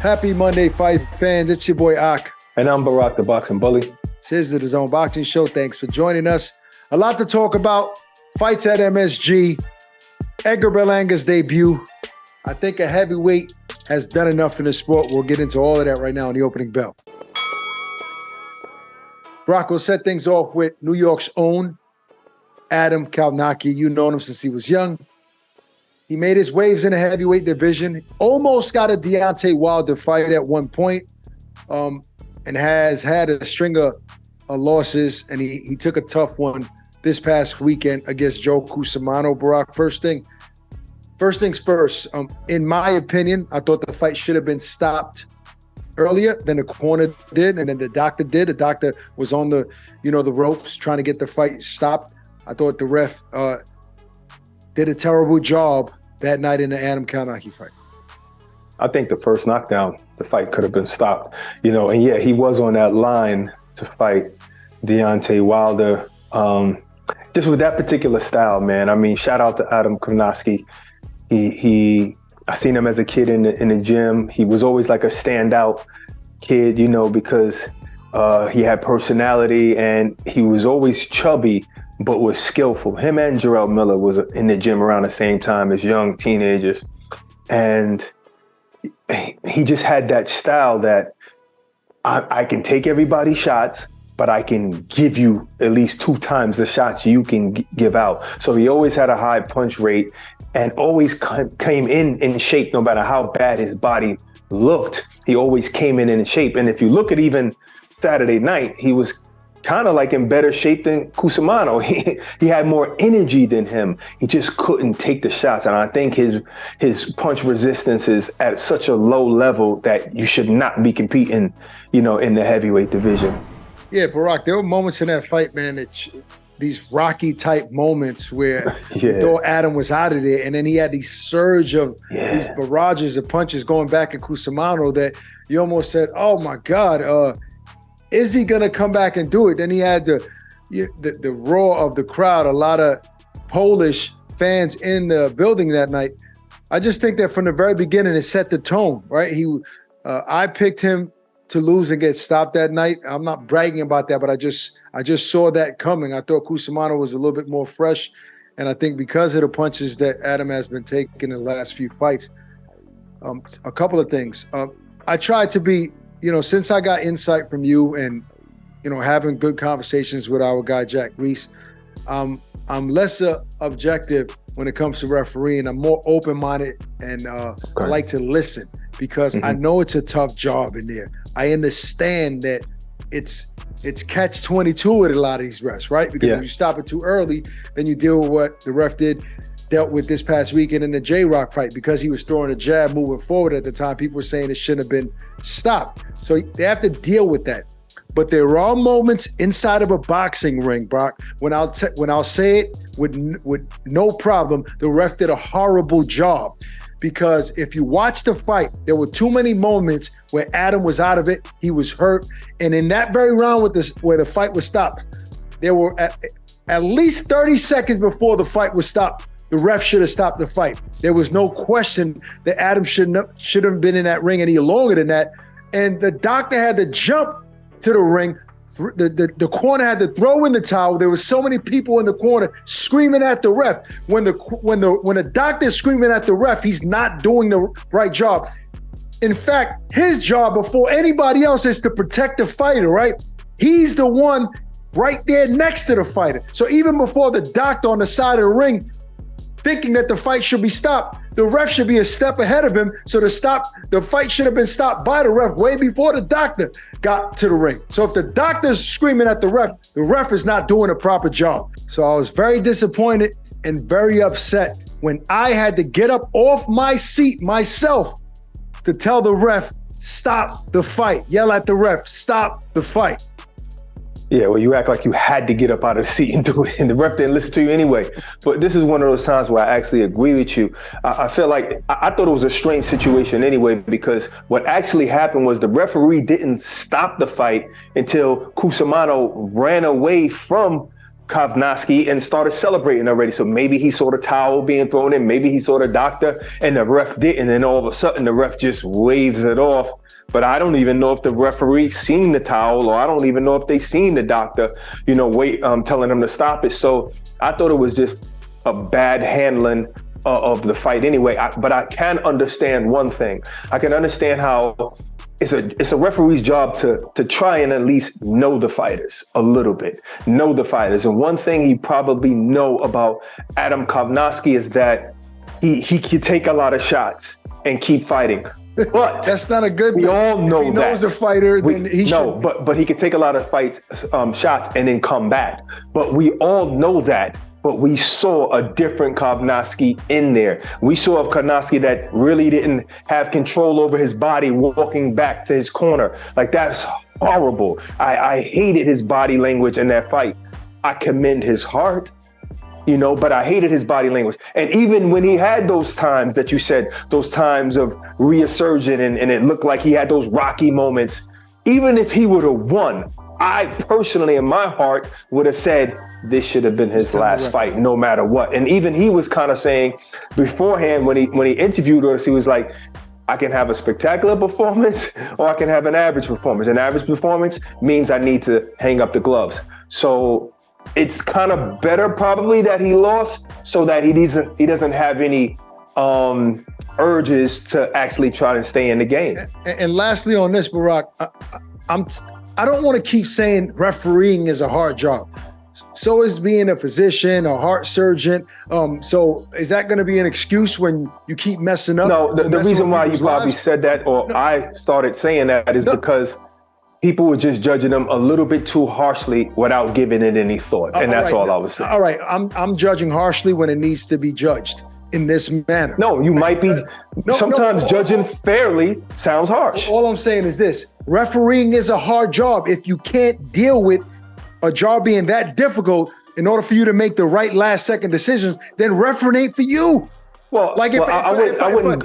Happy Monday, fight fans. It's your boy Ak. And I'm Barack, the Boxing Bully. This is the DAZN Boxing Show. Thanks for joining us. A lot to talk about. Fights at MSG. Edgar Berlanga's debut. I think a heavyweight has done enough in the sport. We'll get into all of that right now in the opening bell. Brock, will set things off with New York's own Adam Kownacki. You've known him since he was young. He made his waves in the heavyweight division. Almost got a Deontay Wilder fight at one point, and has had a string of losses, and he took a tough one this past weekend against Joe Cusumano. Barack, first things first. In my opinion, I thought the fight should have been stopped earlier than the corner did, and then the doctor did. The doctor was on the ropes trying to get the fight stopped. I thought the ref did a terrible job that night in the Adam Kownacki fight. I think the first knockdown, the fight could have been stopped. And yeah, he was on that line to fight Deontay Wilder. Just with that particular style, man. I mean, shout out to Adam Kownacki. I seen him as a kid in the gym. He was always like a standout kid, because he had personality and he was always chubby, but was skillful. Him and Jarrell Miller was in the gym around the same time as young teenagers. And he just had that style that I can take everybody's shots, but I can give you at least 2 times the shots you can give out. So he always had a high punch rate and always came in shape, no matter how bad his body looked. He always came in shape. And if you look at even Saturday night, he was kind of like in better shape than Cusumano. He had more energy than him. He just couldn't take the shots. And I think his punch resistance is at such a low level that you should not be competing, in the heavyweight division. Yeah, Barack, there were moments in that fight, man, these Rocky type moments where you thought Adam was out of there, and then he had these surge of these barrages of punches going back at Cusumano that you almost said, oh my God, is he gonna come back and do it? Then he had the roar of the crowd, a lot of Polish fans in the building that night. I just think that from the very beginning, it set the tone, right? I picked him to lose and get stopped that night. I'm not bragging about that, but I just saw that coming. I thought Cusumano was a little bit more fresh, and I think because of the punches that Adam has been taking in the last few fights, a couple of things. I tried to be, since I got insight from you and, having good conversations with our guy, Jack Reese, I'm less objective when it comes to refereeing. I'm more open-minded, and I like to listen because I know it's a tough job in there. I understand that it's catch-22 with a lot of these refs, right? Because if you stop it too early, then you deal with what the ref dealt with this past weekend in the J-Rock fight. Because he was throwing a jab moving forward at the time, people were saying it shouldn't have been stopped. So they have to deal with that. But there are moments inside of a boxing ring, Brock, when I'll say it with no problem, the ref did a horrible job. Because if you watch the fight, there were too many moments where Adam was out of it, he was hurt. And in that very round where the fight was stopped, there were at least 30 seconds before the fight was stopped, the ref should have stopped the fight. There was no question that Adam shouldn't have been in that ring any longer than that. And the doctor had to jump to the ring. The corner had to throw in the towel. There were so many people in the corner screaming at the ref. When the doctor is screaming at the ref, he's not doing the right job. In fact, his job before anybody else is to protect the fighter, right? He's the one right there next to the fighter. So even before the doctor on the side of the ring thinking that the fight should be stopped, the ref should be a step ahead of him. So the fight should have been stopped by the ref way before the doctor got to the ring. So if the doctor's screaming at the ref is not doing a proper job. So I was very disappointed and very upset when I had to get up off my seat myself to tell the ref, stop the fight. Yell at the ref, stop the fight. Yeah, well, you act like you had to get up out of the seat and do it, and the ref didn't listen to you anyway. But this is one of those times where I actually agree with you. I feel like I thought it was a strange situation anyway, because what actually happened was the referee didn't stop the fight until Cusumano ran away from Kownacki and started celebrating already. So maybe he saw the towel being thrown in, maybe he saw the doctor and the ref didn't, and all of a sudden the ref just waves it off. But I don't even know if the referee seen the towel, or I don't even know if they seen the doctor, telling them to stop it. So I thought it was just a bad handling of the fight anyway. But I can understand one thing. I can understand how it's a referee's job to try and at least know the fighters a little bit, know the fighters. And one thing he probably know about Adam Kownacki is that he can take a lot of shots and keep fighting. But that's not a good thing. We all know if he that. knows a fighter, then he should. But he can take a lot of shots and then come back. But we all know that. But we saw a different Kownacki in there. We saw a Kownacki that really didn't have control over his body walking back to his corner. Like, that's horrible. I hated his body language in that fight. I commend his heart, but I hated his body language. And even when he had those times that you said, those times of resurgent and it looked like he had those rocky moments, even if he would have won, I personally in my heart would have said, this should have been his last fight, no matter what. And even he was kind of saying beforehand when he interviewed us, he was like, I can have a spectacular performance or I can have an average performance. An average performance means I need to hang up the gloves. So it's kind of better probably that he lost so that he doesn't have any urges to actually try to stay in the game. And lastly on this, Barack, I don't want to keep saying refereeing is a hard job. So is being a physician, a heart surgeon. So is that going to be an excuse when you keep messing up? No, the reason why you probably said that, or I started saying that, is because people were just judging them a little bit too harshly without giving it any thought. And that's all I was saying. All right, I'm judging harshly when it needs to be judged in this manner. No, you might be, sometimes judging fairly sounds harsh. All I'm saying is this, refereeing is a hard job. If you can't deal with a job being that difficult in order for you to make the right last second decisions, then refereeing ain't for you. Well, I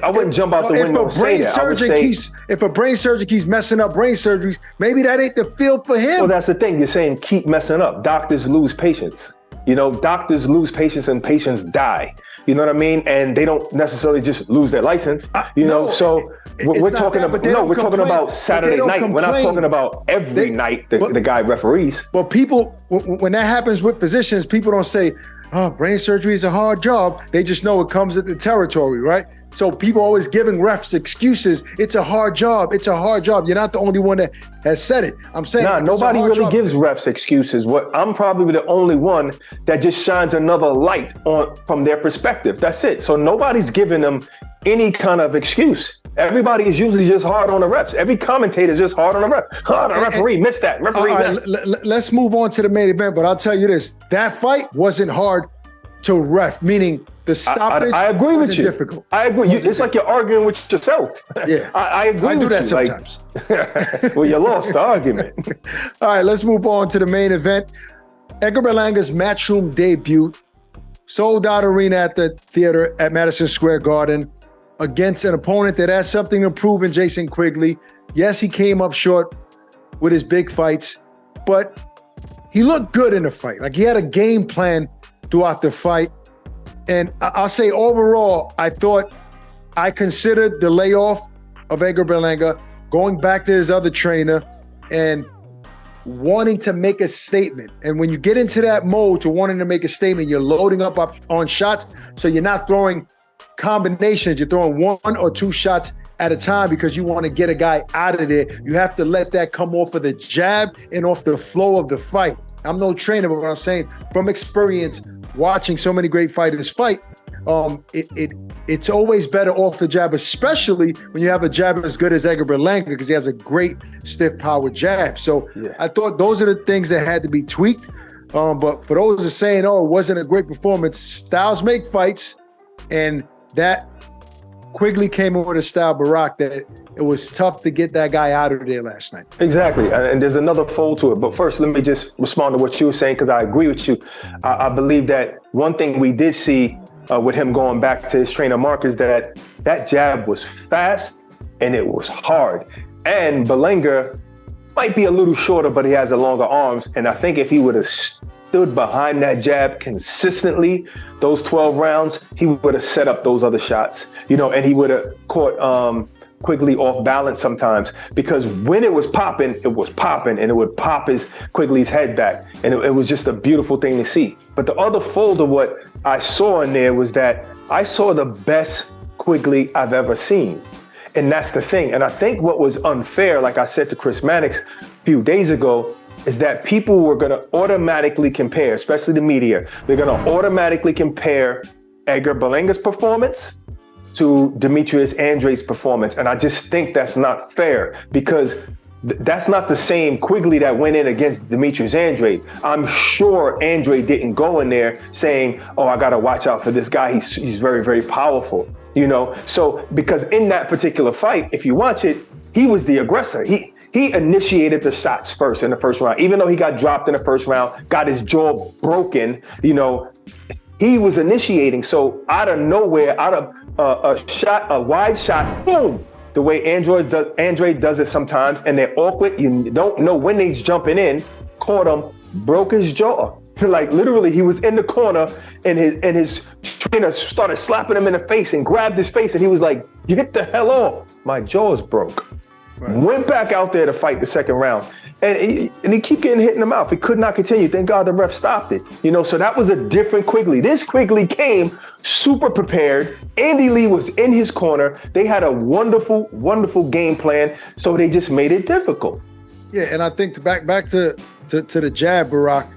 wouldn't jump out the window and say that. If a brain surgeon keeps messing up brain surgeries, maybe that ain't the field for him. Well, that's the thing. You're saying keep messing up. Doctors lose patience. Doctors lose patience and patients die. You know what I mean? And they don't necessarily just lose their license. So we're talking about Saturday night. We're not talking about every night the guy referees. Well, people, when that happens with physicians, people don't say, oh, brain surgery is a hard job. They just know it comes with the territory, right? So people always giving refs excuses. It's a hard job. It's a hard job. You're not the only one that has said it. I'm saying nobody really gives refs excuses. I'm probably the only one that just shines another light on from their perspective. That's it. So nobody's giving them any kind of excuse. Everybody is usually just hard on the refs. Every commentator is just hard on the ref. Oh, the referee missed that. Let's move on to the main event, but I'll tell you this. That fight wasn't hard to ref, meaning the stoppage I agree with you. Difficult. I agree. It's like you're arguing with yourself. Yeah. I agree with you. I do that sometimes. Well, you lost the argument. All right, let's move on to the main event. Edgar Berlanga's Matchroom debut, sold out arena at the theater at Madison Square Garden against an opponent that has something to prove in Jason Quigley. Yes, he came up short with his big fights, but he looked good in the fight. Like, he had a game plan throughout the fight. And I'll say overall, I considered the layoff of Edgar Berlanga, going back to his other trainer and wanting to make a statement. And when you get into that mode to wanting to make a statement, you're loading up on shots. So you're not throwing combinations. You're throwing one or two shots at a time because you want to get a guy out of there. You have to let that come off of the jab and off the flow of the fight. I'm no trainer, but what I'm saying from experience, watching so many great fighters fight, it's always better off the jab, especially when you have a jab as good as Edgar Berlanga, because he has a great stiff power jab. So yeah. I thought those are the things that had to be tweaked. But for those that are saying, oh, it wasn't a great performance, styles make fights, and that Quigley came in with a style, Barack, that it was tough to get that guy out of there last night. Exactly, and there's another fold to it. But first, let me just respond to what you were saying, because I agree with you. I believe that one thing we did see with him going back to his trainer, Mark, is that jab was fast and it was hard. And Berlanga might be a little shorter, but he has the longer arms. And I think if he would have stood behind that jab consistently, those 12 rounds, he would have set up those other shots, and he would have caught Quigley off balance sometimes, because when it was popping, and it would pop Quigley's head back. And it was just a beautiful thing to see. But the other fold of what I saw in there was that I saw the best Quigley I've ever seen. And that's the thing. And I think what was unfair, like I said to Chris Mannix a few days ago, is that people were going to automatically compare, especially the media, they're going to automatically compare Edgar Berlanga's performance to Demetrius Andre's performance. And I just think that's not fair, because that's not the same Quigley that went in against Demetrius Andre. I'm sure Andre didn't go in there saying, oh, I got to watch out for this guy. He's very, very powerful, So because in that particular fight, if you watch it, he was the aggressor. He initiated the shots first in the first round, even though he got dropped in the first round, got his jaw broken, he was initiating. So out of nowhere, out of a wide shot, boom, the way Andre does it sometimes, and they're awkward. You don't know when he's jumping in, caught him, broke his jaw. Like literally, he was in the corner, and his trainer started slapping him in the face and grabbed his face, and he was like, "Get the hell off! My jaw's broke." Right. Went back out there to fight the second round, and he kept getting hit in the mouth. He could not continue. Thank God the ref stopped it. So that was a different Quigley. This Quigley came super prepared. Andy Lee was in his corner. They had a wonderful, wonderful game plan. So they just made it difficult. Yeah, and I think back to the jab, Barack,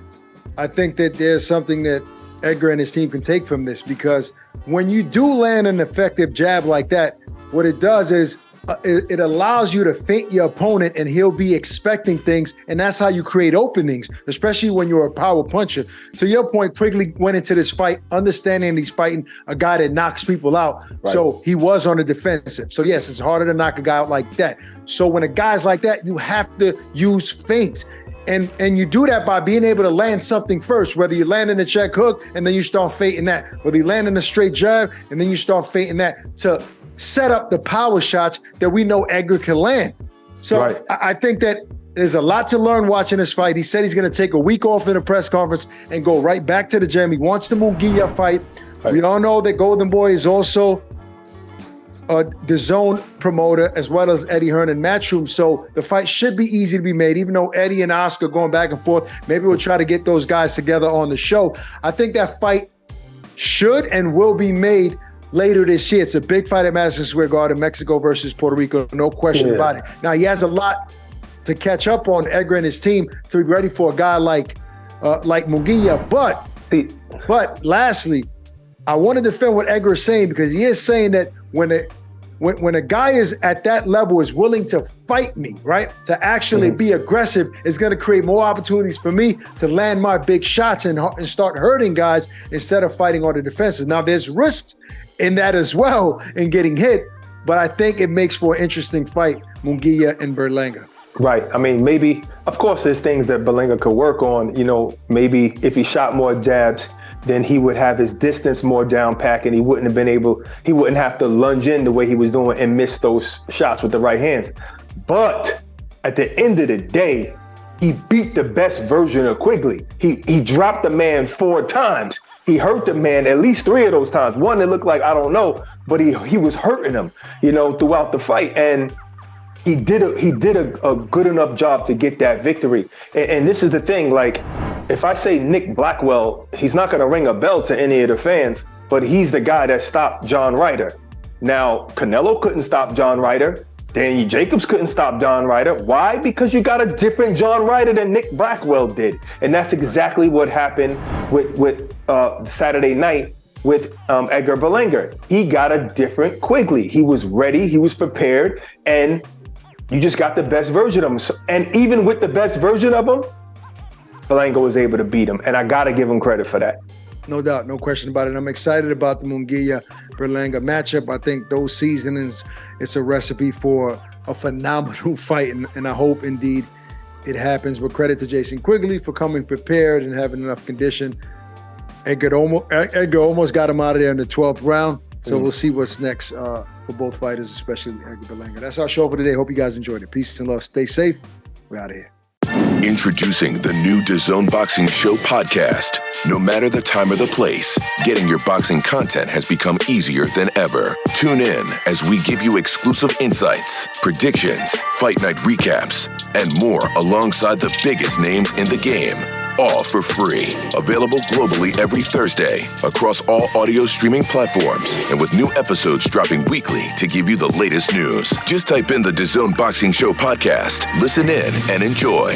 I think that there's something that Edgar and his team can take from this, because when you do land an effective jab like that, what it does is it allows you to feint your opponent, and he'll be expecting things, and that's how you create openings, especially when you're a power puncher. To your point, Quigley went into this fight understanding he's fighting a guy that knocks people out, right. So he was on the defensive. So yes, it's harder to knock a guy out like that. So when a guy's like that, you have to use feints. And you do that by being able to land something first, whether you land in a check hook and then you start feinting that, whether you land in a straight jab and then you start feinting that, to set up the power shots that we know Edgar can land. So right. I think that there's a lot to learn watching this fight. He said he's going to take a week off in a press conference and go right back to the gym. He wants the Munguia fight. Right. We all know that Golden Boy is also the DAZN promoter, as well as Eddie Hearn and Matchroom. So the fight should be easy to be made, even though Eddie and Oscar going back and forth. Maybe we'll try to get those guys together on the show. I think that fight should and will be made later this year. It's a big fight at Madison Square Garden, Mexico versus Puerto Rico, no question about it. Now, he has a lot to catch up on, Edgar and his team, to be ready for a guy like Munguia. But lastly, I want to defend what Edgar is saying, because he is saying that when a guy is at that level, is willing to fight me, right, to actually be aggressive, is going to create more opportunities for me to land my big shots and start hurting guys instead of fighting on the defenses. Now, there's risks in that as well, in getting hit, but I think it makes for an interesting fight, Munguia and Berlanga. Right. I mean, maybe, of course, there's things that Berlanga could work on. Maybe if he shot more jabs, then he would have his distance more down pack, and he wouldn't have to lunge in the way he was doing and miss those shots with the right hands. But at the end of the day, he beat the best version of Quigley. He dropped the man 4 times. He hurt the man at least 3 of those times. One, it looked like, I don't know, but he was hurting him, throughout the fight. And he did a good enough job to get that victory. And this is the thing, like, if I say Nick Blackwell, he's not going to ring a bell to any of the fans, but he's the guy that stopped John Ryder. Now, Canelo couldn't stop John Ryder. Danny Jacobs couldn't stop John Ryder. Why? Because you got a different John Ryder than Nick Blackwell did. And that's exactly what happened with Saturday night with Edgar Berlanga. He got a different Quigley. He was ready, he was prepared, and you just got the best version of him. And even with the best version of him, Berlanga was able to beat him. And I got to give him credit for that. No doubt, no question about it. I'm excited about the Munguia-Berlanga matchup. I think those seasonings, it's a recipe for a phenomenal fight, and I hope indeed it happens. But credit to Jason Quigley for coming prepared and having enough condition. Edgar almost got him out of there in the 12th round. So we'll see what's next for both fighters, especially Edgar Berlanga. That's our show for today. Hope you guys enjoyed it. Peace and love. Stay safe. We're out of here. Introducing the new DAZN Boxing Show podcast. No matter the time or the place, getting your boxing content has become easier than ever. Tune in as we give you exclusive insights, predictions, fight night recaps, and more alongside the biggest names in the game. All for free. Available globally every Thursday across all audio streaming platforms and with new episodes dropping weekly to give you the latest news. Just type in the DAZN Boxing Show podcast, listen in, and enjoy.